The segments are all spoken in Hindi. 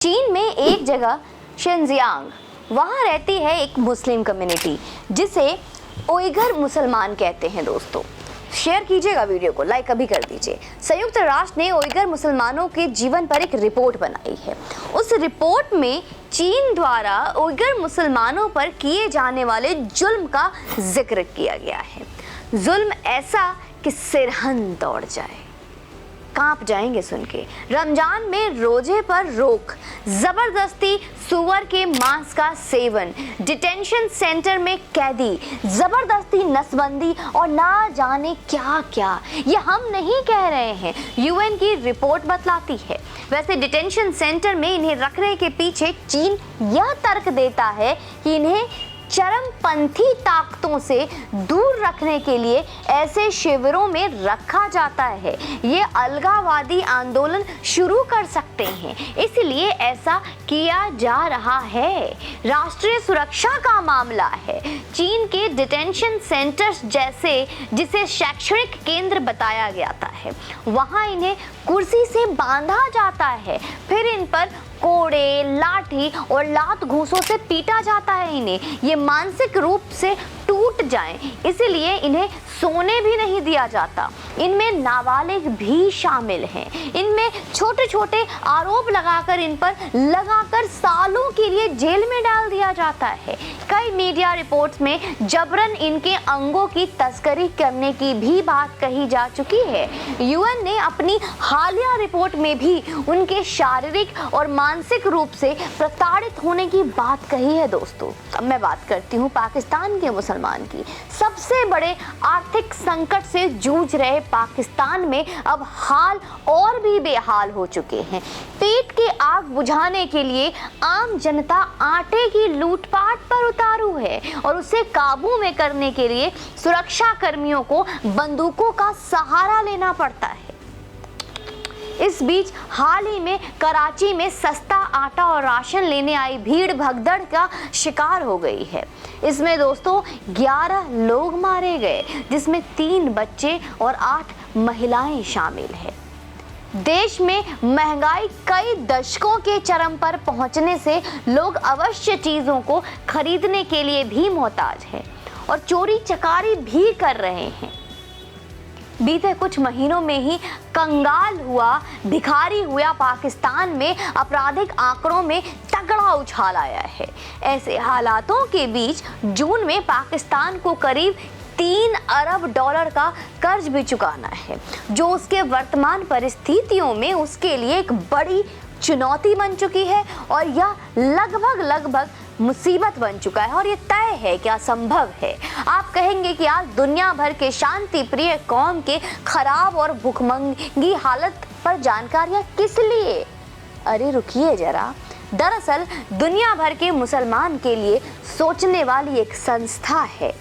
चीन में एक जगह शिनजियांग, वहाँ रहती है एक मुस्लिम कम्युनिटी जिसे उइगर मुसलमान कहते हैं। दोस्तों शेयर कीजिएगा वीडियो को, लाइक अभी कर दीजिए। संयुक्त राष्ट्र ने उइगर मुसलमानों के जीवन पर एक रिपोर्ट बनाई है। उस रिपोर्ट में चीन द्वारा उइगर मुसलमानों पर किए जाने वाले जुल्म का जिक्र किया गया है। जुल्म ऐसा कि सिरहन दौड़ जाए, कांप जाएंगे सुन के। रमजान में रोजे पर रोक, जबरदस्ती सुअर के मांस का सेवन, डिटेंशन सेंटर में कैदी, जबरदस्ती नसबंदी और ना जाने क्या क्या। ये हम नहीं कह रहे हैं, यूएन की रिपोर्ट बतलाती है। वैसे डिटेंशन सेंटर में इन्हें रखने के पीछे चीन यह तर्क देता है कि इन्हें चरमपंथी ताकतों से दूर रखने के लिए ऐसे शिविरों में रखा जाता है। ये अलगाववादी आंदोलन शुरू कर सकते हैं, इसलिए ऐसा किया जा रहा है। राष्ट्रीय सुरक्षा का मामला है। चीन के डिटेंशन सेंटर्स जिसे शैक्षणिक केंद्र बताया जाता है, वहाँ इन्हें कुर्सी से बांधा जाता है, फिर इन पर कोड़े, लाठी और लात घूंसों से पीटा जाता है। इन्हें ये मानसिक रूप से टूट जाएं, इसलिए इन्हें सोने भी नहीं दिया जाता। इनमें नाबालिग भी शामिल हैं। इनमें छोटे छोटे आरोप लगाकर इन पर लगाकर सालों के लिए जेल में डाल दिया जाता है। कई मीडिया रिपोर्ट्स में जबरन इनके अंगों की तस्करी करने की भी बात कही जा चुकी है। यूएन ने अपनी हालिया रिपोर्ट में भी उनके शारीरिक और मानसिक रूप से प्रताड़ित होने की बात कही है। दोस्तों अब मैं बात करती हूँ पाकिस्तान के मुसलमान की। सबसे बड़े आर्थिक संकट से जूझ रहे पाकिस्तान में अब हाल और भी बेहाल हो चुके हैं। पेट की आग बुझाने के लिए आम जनता आटे की लूटपाट पर उतारू है और उसे काबू में करने के लिए सुरक्षा कर्मियों को बंदूकों का सहारा लेना पड़ता है। इस बीच हाल ही में कराची में सस्ता आटा और राशन लेने आई भीड़ भगदड़ का शिकार हो गई है। इसमें दोस्तों 11 लोग मारे गए, जिसमें 3 बच्चे और 8 महिलाएं शामिल हैं। देश में महंगाई कई दशकों के चरम पर पहुंचने से लोग अवश्य चीजों को खरीदने के लिए भी मोहताज हैं और चोरी चकारी भी कर रहे हैं। बीते कुछ महीनों में ही कंगाल हुआ, भिखारी हुआ पाकिस्तान में आपराधिक आंकड़ों में तगड़ा उछाल आया है। ऐसे हालातों के बीच जून में पाकिस्तान को करीब 3 अरब डॉलर का कर्ज भी चुकाना है, जो उसके वर्तमान परिस्थितियों में उसके लिए एक बड़ी चुनौती बन चुकी है और यह लगभग मुसीबत बन चुका है। और ये तय है क्या संभव है। आप कहेंगे कि आज दुनिया भर के शांति प्रिय कौम के खराब और भुखमंगी हालत पर जानकारियां किस लिए? अरे रुकिए जरा, दरअसल दुनिया भर के मुसलमान के लिए सोचने वाली एक संस्था है,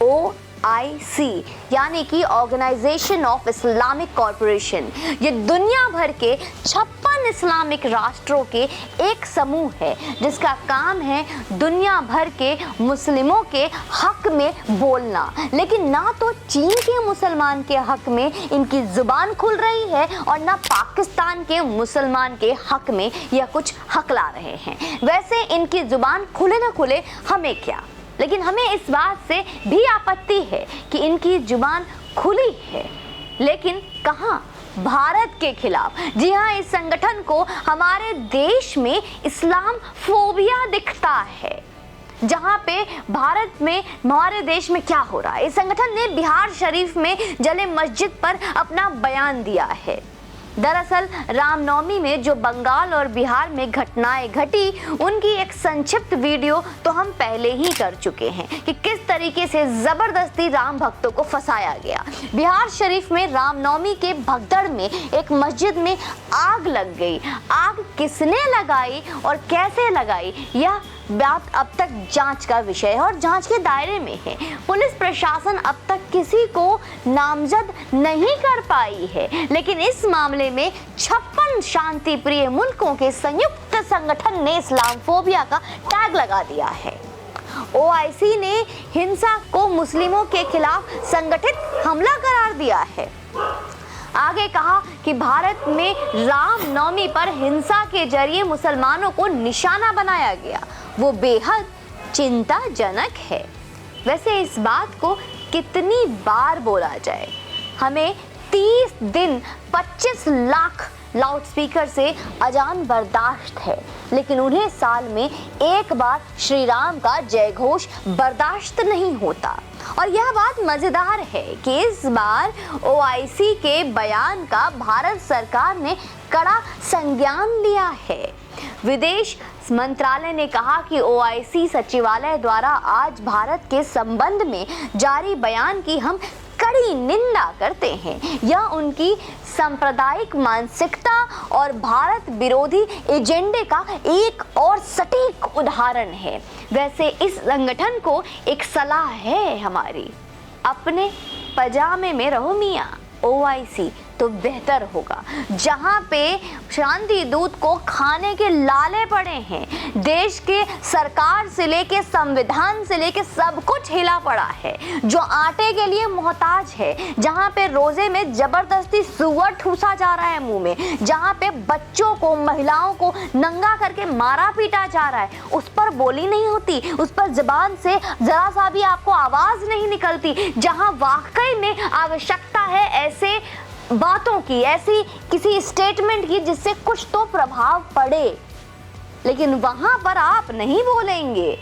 OIC यानी कि ऑर्गेनाइजेशन ऑफ इस्लामिक कॉरपोरेशन। ये दुनिया भर के 56 इस्लामिक राष्ट्रों के एक समूह है, जिसका काम है दुनिया भर के मुस्लिमों के हक में बोलना। लेकिन ना तो चीन के मुसलमान के हक में इनकी जुबान खुल रही है और ना पाकिस्तान के मुसलमान के हक में यह कुछ हकला रहे हैं। वैसे इनकी जुबान खुले ना खुले हमें क्या, लेकिन हमें इस बात से भी आपत्ति है कि इनकी जुबान खुली है, लेकिन कहाँ? भारत के खिलाफ। जी हाँ, इस संगठन को हमारे देश में इस्लाम फोबिया दिखता है। जहाँ पे भारत में हमारे देश में क्या हो रहा है, इस संगठन ने बिहार शरीफ में जले मस्जिद पर अपना बयान दिया है। दरअसल रामनवमी में जो बंगाल और बिहार में घटनाएं घटी, उनकी एक संक्षिप्त वीडियो तो हम पहले ही कर चुके हैं कि किस तरीके से जबरदस्ती राम भक्तों को फंसाया गया। बिहार शरीफ में रामनवमी के भगदड़ में एक मस्जिद में आग लग गई। आग किसने लगाई और कैसे लगाई, यह बात अब तक जांच का विषय है और जांच के दायरे में है। पुलिस प्रशासन अब तक किसी को नामजद नहीं कर पाई है, लेकिन इस मामले में 56 शांति प्रिय मुल्कों के संयुक्त संगठन ने इस्लामफोबिया का टैग लगा दिया है। OIC ने हिंसा को मुस्लिमों के खिलाफ संगठित हमला करार दिया है। आगे कहा कि भारत में रामनवमी पर हिंसा के जरिए मुसलमानों को निशाना बनाया गया, वो बेहद चिंताजनक है। वैसे इस बात को कितनी बार बोला जाए, हमें 30 दिन 25 लाख लाउडस्पीकर से अजान बर्दाश्त है, लेकिन उन्हें साल में एक बार श्री राम का जय घोष बर्दाश्त नहीं होता। और यह बात मजेदार है कि इस बार ओआईसी के बयान का भारत सरकार ने कड़ा संज्ञान लिया है। विदेश मंत्रालय ने कहा कि ओआईसी सचिवालय द्वारा आज भारत के संबंध में जारी बयान की हम कड़ी निंदा करते हैं। यह उनकी सांप्रदायिक मानसिकता और भारत विरोधी एजेंडे का एक और सटीक उदाहरण है। वैसे इस संगठन को एक सलाह है हमारी, अपने पजामे में रहो मियाँ, ओआईसी तो बेहतर होगा। जहां पे शांति दूत को खाने के लाले पड़े हैं, देश के सरकार से लेके संविधान से लेके सब कुछ हिला पड़ा है, जो आटे के लिए मोहताज है, जहां पे रोजे में जबरदस्ती सुअर ठूसा जा रहा है मुंह में, जहां पे बच्चों को महिलाओं को नंगा करके मारा पीटा जा रहा है, उस पर बोली नहीं होती, उस पर जुबान से जरा सा भी आपको आवाज नहीं निकलती। जहां वाकई में आवश्यकता है ऐसे बातों की, ऐसी किसी स्टेटमेंट की जिससे कुछ तो प्रभाव पड़े, लेकिन वहां पर आप नहीं बोलेंगे।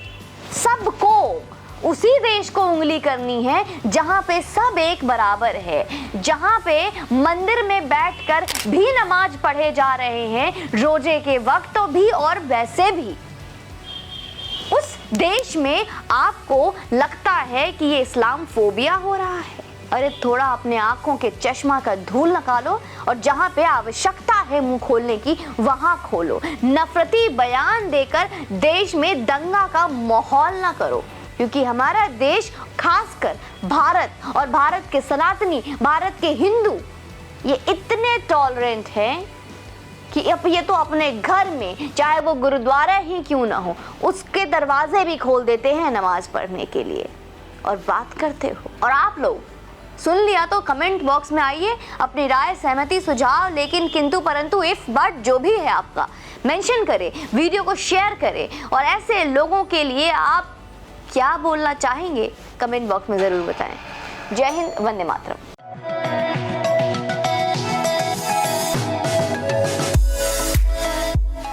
सबको उसी देश को उंगली करनी है जहां पे सब एक बराबर है, जहां पे मंदिर में बैठकर भी नमाज पढ़े जा रहे हैं रोजे के वक्त तो भी और वैसे भी। उस देश में आपको लगता है कि ये इस्लाम फोबिया हो रहा है। अरे थोड़ा अपने आंखों के चश्मा का धूल निकालो और जहां पे आवश्यकता है मुंह खोलने की वहां खोलो। नफरती बयान देकर देश में दंगा का माहौल ना करो, क्योंकि हमारा देश खासकर भारत और भारत के सनातनी, भारत के हिंदू ये इतने टॉलरेंट हैं कि अब ये तो अपने घर में चाहे वो गुरुद्वारा ही क्यों ना हो उसके दरवाजे भी खोल देते हैं नमाज पढ़ने के लिए। और बात करते हो और आप लोग सुन लिया तो कमेंट बॉक्स में आइए, अपनी राय, सहमति, सुझाव, लेकिन किंतु परंतु, इफ बट जो भी है आपका मेंशन करें, वीडियो को शेयर करें और ऐसे लोगों के लिए आप क्या बोलना चाहेंगे कमेंट बॉक्स में ज़रूर बताएं। जय हिंद, वंदे मातरम।